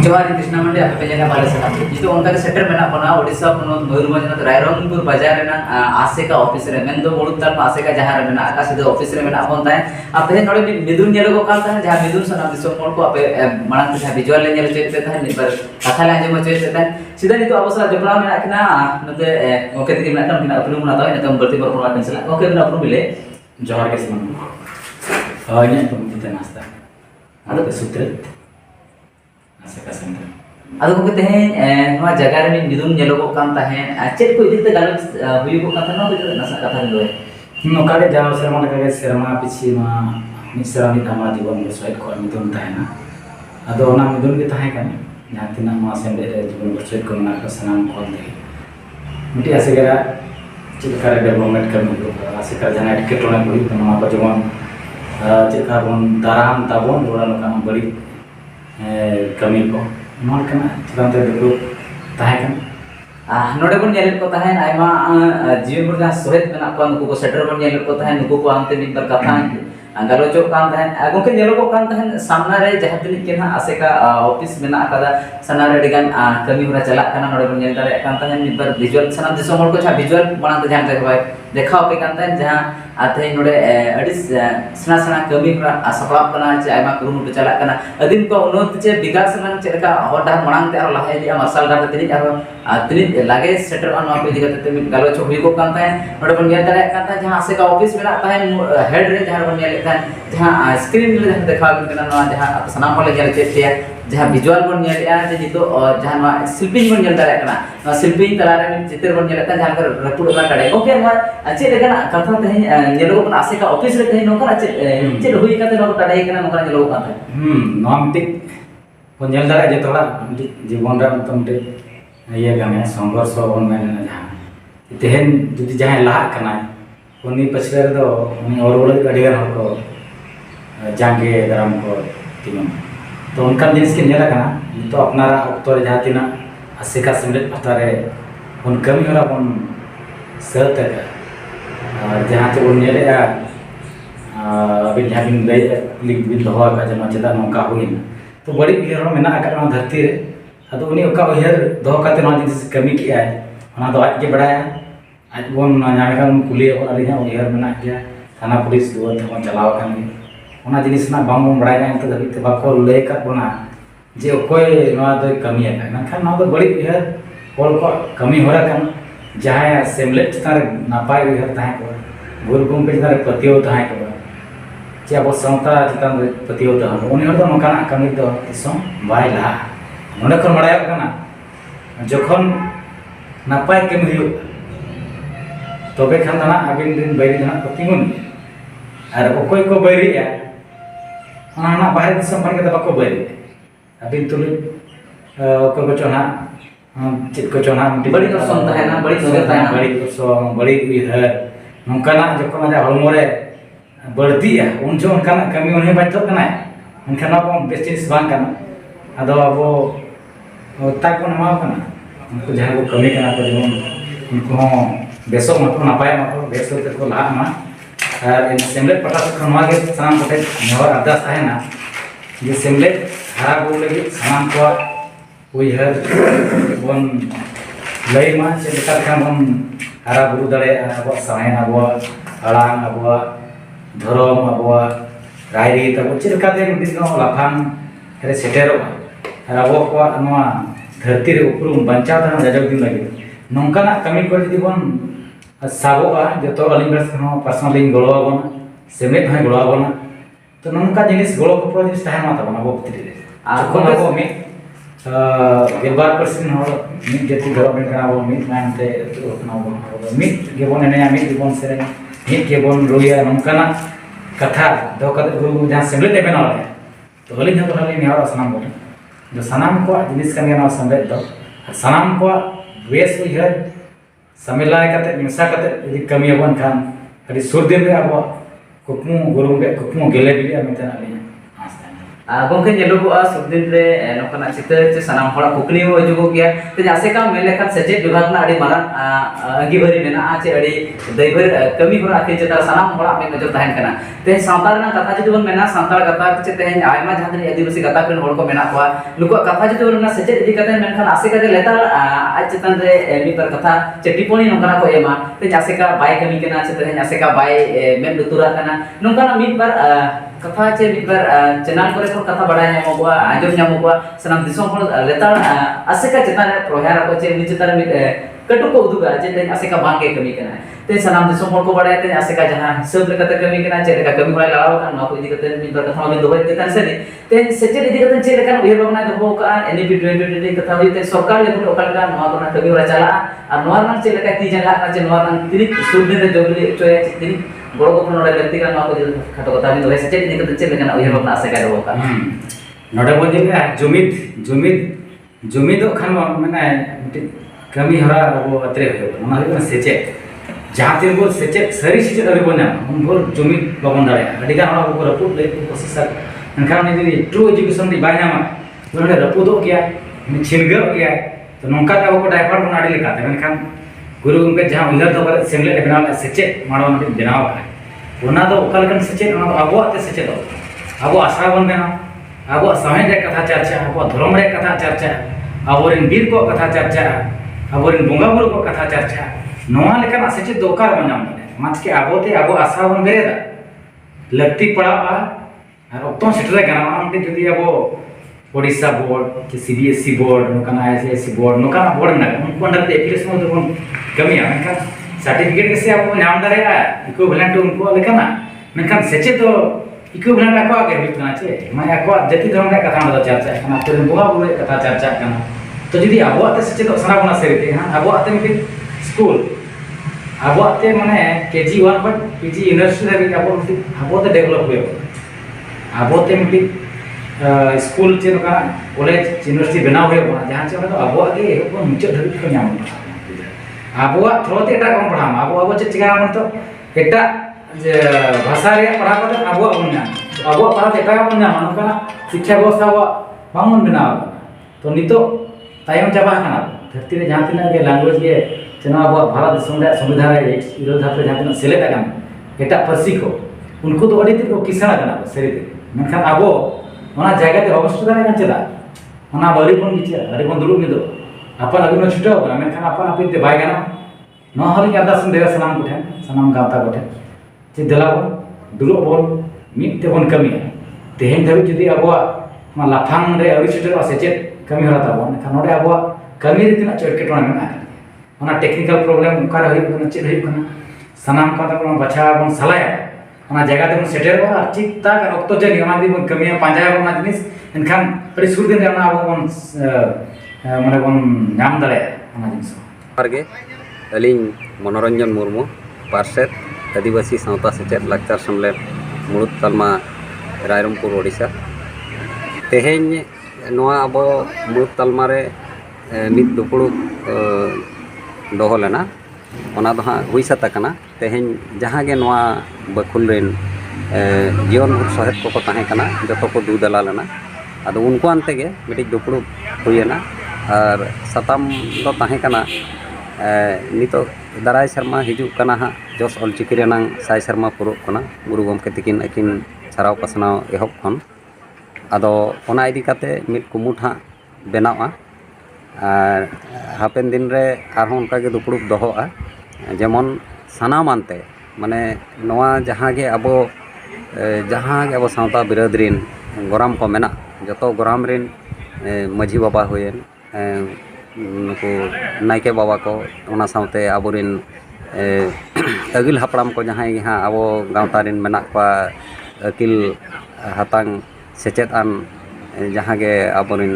जोहार कृष्णा मंडे आप पे जगह बाले सका जितो उनका के सेक्टर में बना ओडिशा पनोत मयूरभंज नत रायरंगपुर बाजार में आसेका ऑफिस रे मेन दो मुड़ुताल आसेका जहां रे में आका सिधो ऑफिस रे में अपन ताय आप हे नोडे मिदुन नेलो को काल ताय जहां मिदुन सना दिसो मोड़ को आपे मानन से विजुअल ले नेलो चेते ताय निपर कथा ले आंजम चेते ताय सीधा नितो अवसर जपड़ा में आखना नते ओके तिकी में किना अपनु मना ताय नतम बर्ती पर प्रोग्राम पेंसला ओके में अपनु मिले जोहार के समान इन तुम कितने नाश्ता अदो के सूत्र आसेका सेंटर अदो को तेहेन नवा जगह रे मिदुन नेलो को कान ताहेन चेत को इदिते गालस हुई को कान नो तो नसा कथा लो नोकारे जाओ सेरमा लगे सेरमा पिछि मा मिसरामी धामा जीवन में सोइट को मिदुन ताहेना अदो ना मिदुन के ताहे कन जहां तिना मा सेंडे रे जीवन में सोइट को ना को सनाम को दे मिटी आसेगरा चिलकार डेवलपमेंट करने को आसेका जना टिकेटोना को ही मा को जमन चिलकार बन दाराम ताबन रोड़ा नका बड़ी कमी को नॉन कना चिलांते देखो ताहे कन नोडे बन नेल को ताहेन आइमा जीवन में जहां सोहेत मेना को नुको को सेटर बन नेल को ताहेन नुको को आंते मिन पर कथा गालोचो कान ताहेन गोके नेलो को कान ताहेन सामना रे जहां तिनि के ना आसेका ऑफिस मेना कादा सना रे डिगान कमी होरा चला कना नोडे बन नेल दारे कान ताहेन मिन पर विजुअल सना दिसो मोड़ को छा विजुअल बना जहां देखबाय देखाव पे कान ताहेन जहां आते नोडे अडिस सना सना कमी होरा सपड़ा कना चे आइमा कुरुमुटु चला कना अदिन को उन्नत चे विकास लन चेका होडा मणांग ते लाहे दिया मसाल गाते तिनि आरो तिनि लागे सेटर अन पे दिगते ते गालोचो हुई को कान ताहेन नोडे बन नेल दारे कान ताहेन जहां आसेका ऑफिस मेना ताहेन हेड रे जहां बन नेल जहां स्क्रीन ले जहां देखा बिना जहां सनाम को ले चेते जहां विजुअल बन नेलया जे नितो जहां शिल्पी बन नेल दारे कना शिल्पी तलारे चित्र बन नेलता जहां कर रपुड का कड़े ओके मा चे लेकन कथा ते नेलो को आसे का ऑफिस रे ते नोका चे हुई काते नो कड़े कना नोका नेलो का नॉमिटिक बन नेल दारे जे तोड़ा जीवन रा मतमटे ये गाने संघर्ष बन मेना जहां तेहन जुदी जहां लाहा कना उनी पछले रे दो उनी और बोले अडिगार को जांगे दराम को तिनो तो उनका जिनिस के नेला कना तो अपना अक्तो रे जहां तिना आसेका सेमलेट पतारे उन कमी होला बन सत और जहां ते उन नेले अभी जहां बिन गई लिख बिन दोहा का जमा चेता नोका हुइन तो बड़ी उयहर मेना का धरती रे अदो उनी ओका उयहर दोहा का ते नो जिनिस कमी की आय ओना दो आज के बड़ाया आज बोन नामे का कुली और अलिहा उयहर मेना गया थाना पुलिस दुआ थमा चलाव kan ओना जिनिस ना बाम बड़ाय ना तो धबी ते बाको ले का बोना जे कोई नवा दो कमी है ना खान ना तो बड़ी उयहर होल को कमी होरा kan जहां सेमलेट तार नापाय उयहर ताहे को गुरु गोमके तार पतियो ताहे को जे अब संता चितान पतियो ताहे उनी हर दो नोकाना कमी दो तिसो बाय ला नोडे खन बड़ाय कना जखन नापाय कमी हुयो तबे खान दाना आबिन दिन बैरी दाना पतिमुन और ओकोय को बैरी या ना बाहर दिसम पर के बाको बैरी अबिन तुलि ओको को चोना चित को चोना बड़ी तो संता है ना बड़ी सुगता है बड़ी सो बड़ी उयहर नोकाना जखन आजा हलमो रे बर्ती या उन जो उनकाना कमी उन्हें बाइतो कना उनकाना को बेस्टिस बांग कना अदो अबो ताको नवा कना उनको जहां को कमी कना को जेमन उनको बेसो मतो नापाय मतो बेसो ते को ला मा और इन सेमलेट पटा से खनवा के सनाम कोटे नेवर अरदास है ना ये सेमलेट हरा गो लगी सनाम को उयहर बन लई मा से लेका खान बन हरा बुरु दड़े अब सायन अब अड़ांग अब धरम अब रायरी तब चिलका दे मिदिन को लाफान रे सेटेरो और अब को नवा धरती रे उपरुम बंचा ता जजक दिन लगी नोंकाना कमी को जदी बन साबोआ जो अलिंगर पर्सनली गड़ो आबोना सेमेट है गड़ो आबोना तो नोंका जिनिस गड़ो को जिनिस ताहे मा तबना बो भीतर रे आ कोन को मी गेबार पर्सन हो मी जेति डेवलपमेंट करा बो मी मानते तो ना बो मी गेबोन ने मी गेबोन से मी गेबोन रोया नोंकाना कथा दो कद गुरु जहां सेमलेट दे बना है तो अलिंग तो हले नेहर सनाम बो जो सनाम को जिनिस का ना संबेत दो सनाम को वेस उयहर समिलाय कते मिसा कते यदि कमी बन खान अभी सुर दिन रे अब कुकमु गुरु बे कुकमु गेले बिलिया मितन आली gongke nyelugoa subdin re nokana chitar che sanam hora kukli ho jugo gya te aseka mele khan sejek bibhag na adi marang angibari mena che adi daibar kami hora ke chetar sanam hora me nojor tahen kana te santal na katha jodi bon mena santal katha che tehen aima jahan ri adivasi katha pen hor ko mena kwa luko katha jodi bon na sejek idi katha menkan aseka de letar aj chetan re mi par katha che tiponi nokana ko ema te aseka bai kami kana che tehen aseka bai mem dutura kana nokana mi par kata che mitbar channel kore ko kata badai nyamogwa anjom nyamogwa sanam disom hol letar aseka chetan prohara ko che ni chetan mit katu ko uduga che ten aseka bangke kami kana te sanam disom hol ko badai te aseka jahan hisab lekata kami kana che leka kami mulai lalaw kan no ko idi katen mitbar kata mami dobai ketan se te seche idi katen che lekan uyer bangna dobo ka NEP 2020 kata wi te sarkar le ko kal ka no bana kami ora chala ar no nang che leka ti janga na che no nang tirik sudne de jogli choya tirik boro ko node lekti kan no ko khato kata ni dobai seche idi katen che lekan uyer bangna aseka dobo ka नोडे बोल दिया जुमिद खान मैंने कमी हरा वो अतरे हो सेचे जहाँ तीन बोल सेचे सरी सेचे अभी बोलना हम बोल जुमिद बाबन दाड़े अडिगा हरा वो रपूद ले कोशिश कर ने जदी ट्रू एजुकेशन दी बायना मा बोले रपूद किया छिनगो किया तो नौका का वो डाइवर बना अड़ी लेका मेनखान गुरु उनके जहाँ उलर दो करे सेमले बनाव सेचे माड़ो बनाव ओना दो ओकालकन सेचे ओना अबो आते सेचे दो अबो आशा बन बनाव अब समय कथा चर्चा अब धर्म कथा चर्चा अब बीर को कथा चर्चा अब बंगा बुरु को कथा चर्चा लेकिन सेचे दरकार बन माचके आबोते अब आशा बन बेरेदा लगती पड़ा और अक्तों सेटरे गाना जुदी अब ओडिशा बोर्ड के CBSE बोर्ड नोकाना ICSE बोर्ड नोकाना बोर्ड ना उनको अंडर एप्लीकेशन में तो कमी है सर्टिफिकेट कैसे अब नाम दारेगा इक्विवेलेंट उनको लेकिन मेनखान सेचे तो इक्विवेलेंट को आगे हुई चे माने को जति धर्म रे कथा में चर्चा करना तो बोगा बोले कथा चर्चा करना तो जदी अब आते से तो सना बना सेते हां अब आते में स्कूल अब आते माने KG 1 बट PG यूनिवर्सिटी रे अब तो डेवलप हुए अब आते में स्कूल चे का कॉलेज यूनिवर्सिटी बनाव हुए जहां चे तो अब आगे को मुच धरि को नाम अब थ्रोते एटा कम पढ़ा अब चे चिका मन तो एटा भाषा रे पढ़ा कर अब अब पढ़ा एटा बन नोका शिक्षा व्यवस्था बामन बनाव तो नितो तायम चाबा खाना धरती रे जहां तिना के लैंग्वेज के चना अब भारत देशम रे संविधान रे इरो धाप रे जहां तिना सेलेक्ट आगन एटा परसी को उनको तो अड़ी को किसान आगन सरी ते मेनखान अब ओना जगह ते अवस्था दारे का चला ओना बड़ी बन बिचे अरे बन दुरु मिदो अपन अभी न छुटो मेनखान अपन अपन ते बाय गाना न हरि अरदास देवा सलाम कोठे सलाम गाता कोठे चे दलाबो दुरु बोल मिट ते बन कमी तेहेन धबि जदी अब लाफांग रे अवि सेटर सेचे कमी हरा ताबो मेनखान नोडे अब कमी रे तिना चोट केटोना मेना ओना टेक्निकल प्रॉब्लम उकार होई कना चे होई कना सनाम का तो बचा बन सलाया ओना जगह ते बन सेटर बा ठीक ता रक्त जनी ओना दी बन कमी पांजा बन जिनिस एनखान अड़ी सुर दिन रे ओना अब बन माने बन नाम दाले ओना जिनिस गे अलिंग मनोरंजन मुर्मू पार्षद आदिवासी सावता सेचेद लाक्चर समलेद मुड़ुद तालमा रायरमपुर ओडिशा तेहेñ नोआ अब मुड़ुद तालमा रे मिद दुपुड़ुब दोहो लेना ओना दो हाँ हुई सता कना तेहेñ जहाँ गे नोआ बकुल रेन जीवन भर सहेद को ताहें कना जतो को दू दला लेना आदो उनको अंते गे मिटिक दुपुड़ुब हुईना और सताम दो ताहें कना नितो दाराय शर्मा हिजुग कना हाँ जोस ऑलचिकी रेनांग साय शर्मा पुरो कना गुरु गमके तकिन अकिन सराव पसनाव एहब खन आदो ओना इदी काते मिट कुमुट हाँ बेनावा हापेन दिन रे आरहों उनका के दुपुड़ुब दोहोआ जेमन सानामानते माने नोआ जहाँ गे अब सावता बिरादरीन गोराम को मेना जतो गोराम रिन माझी बाबा हुएन नुकु नायके बाबा को ओना सावते आबोरिन अगिल हापड़ाम को जहाँ हाँ अब गाँवता रिन मेना को अकिल हातांग सेचेद आन जहाँ गे आबोरिन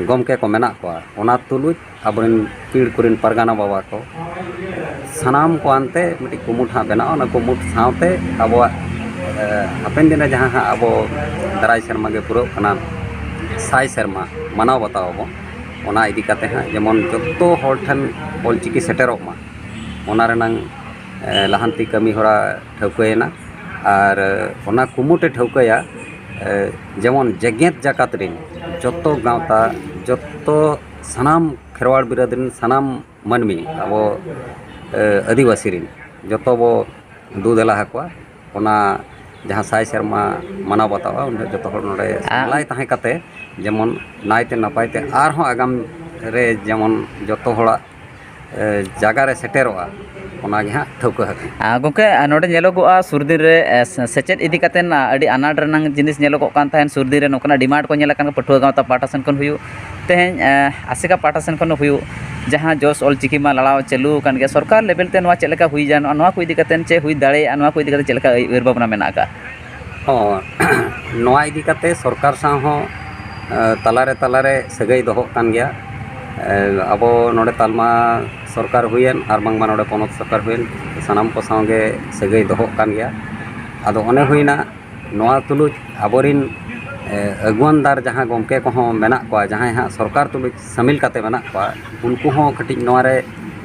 गमके को मेना को ओना तुलुज आबोरिन पीड़ कुरिन परगाना बाबा को सानाम को आनते मिट्टी कुमुट हाँ बेना ओना कुमुट सावते अब हापेन दिन जहाँ हाँ अब दाराय शर्मा गे पुरो कना साय शर्मा मानाव बताओ ओना इदी काते हाँ जेमन जतो हर ठन ऑलचिकी सेटेरोग मा ओना रेनांग लाहांती कमी हरा ठौकयना और ओना कुमुटे ठौकया जेमन जेगेत जाकात रिन जतो गावता जतो सनाम खेरवाड़ बिराद रिन सनाम मानमी अब आदिवासी रिन जतो बो दूधला हकवा ओना जहाँ साय शर्मा माना बतावा उन जतो हर नोडे लाई ताहे कते जेमन नायते नपायते आरहों आगाम रे जेमन जतो हड़ा जागा रे सेटेरोआ ओना गे हाँ ठौका हक गोंके नोडे नेलोगोआ सुरदिन रे सेचेद इदी कातेन अडी अनाट रनांग जिनिस नेलोगोग कान ताहेन सुरदिन रे नोकना डिमांड को नेला कान पठुआ गावता पाटा सेन खन हुयु तेहेन आसिका पाटा सेन खन हुयु जहाँ जोस ऑलचिकी मा लड़ाव चालू कान गया सरकार लेवल ते नोआ चेलेका हुई जान नोआ को इदी कातेन चे हुई दाड़े नोआ को इदी काते चेलेका उयर भावना मेना का नोआ इदी काते सरकार सा हो तलारे सगई दोहो कान गया अब नोडे तालमा सरकार हुयन आर बांगमा नोडे पोनत सरकार हुयन सानाम को सागे सगई दोहो कान गया आदो ओने हुइना नोआ तुलुज आबोरिन अगुवानदार जहाँ गमके को मेना को जहाँ हाँ सरकार तुलुज शामिल काते मेना को उनको हो कटी नोआरे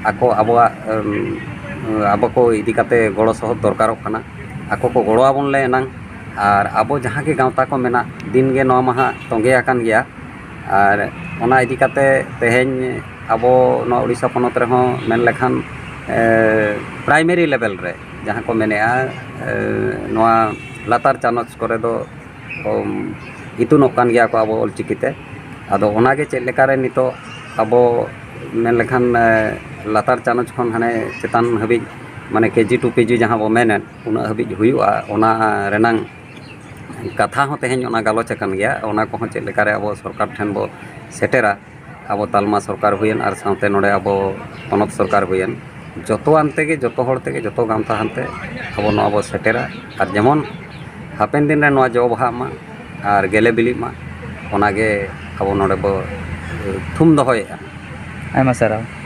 आको आबोआ आबो को इदी काते गड़ो सहयोग दरकारों कना आको को गड़ो आबोन ले नांग आर आबो जहाँ के गावता को मेना दिन गे नोआ महा तोंगे आकान गया आर ओना इदी काते तेहेन आबो नोआ उड़ीसा पोनत रहो मेन लेखान प्राइमरी लेवल रे जहाँ को मेनेआ नोआ लातार चानच करे दो इतुनोग कान गया को आबो ऑलचिकीते आदो ओनागे चेद लेकारे नितो आबो मेन लेखान लातार चानच खन हाने चेतान हबी माने केजी टू पीजी जहाँ बो मेनेन उना हबी हुयुआ ओना रेनांग कथा हो तेहेन ओना गालोच कान गया ओना को चेद लेकारे आबो सरकार ठेन बो सेटेरा आबो तालमा सरकार हुयन आर साउते नोडे आबो पोनत सरकार हुयन जतो आनते गे जतो हड़ते गे जतो गामता हानते आबो नोआ बो सेटेरा आर जेमन हापेन दिन रे नोआ जो बहा मा आर गेले बिली मा ओनागे आबो नोडे बो थुम दोहोयेगा आयमा साराव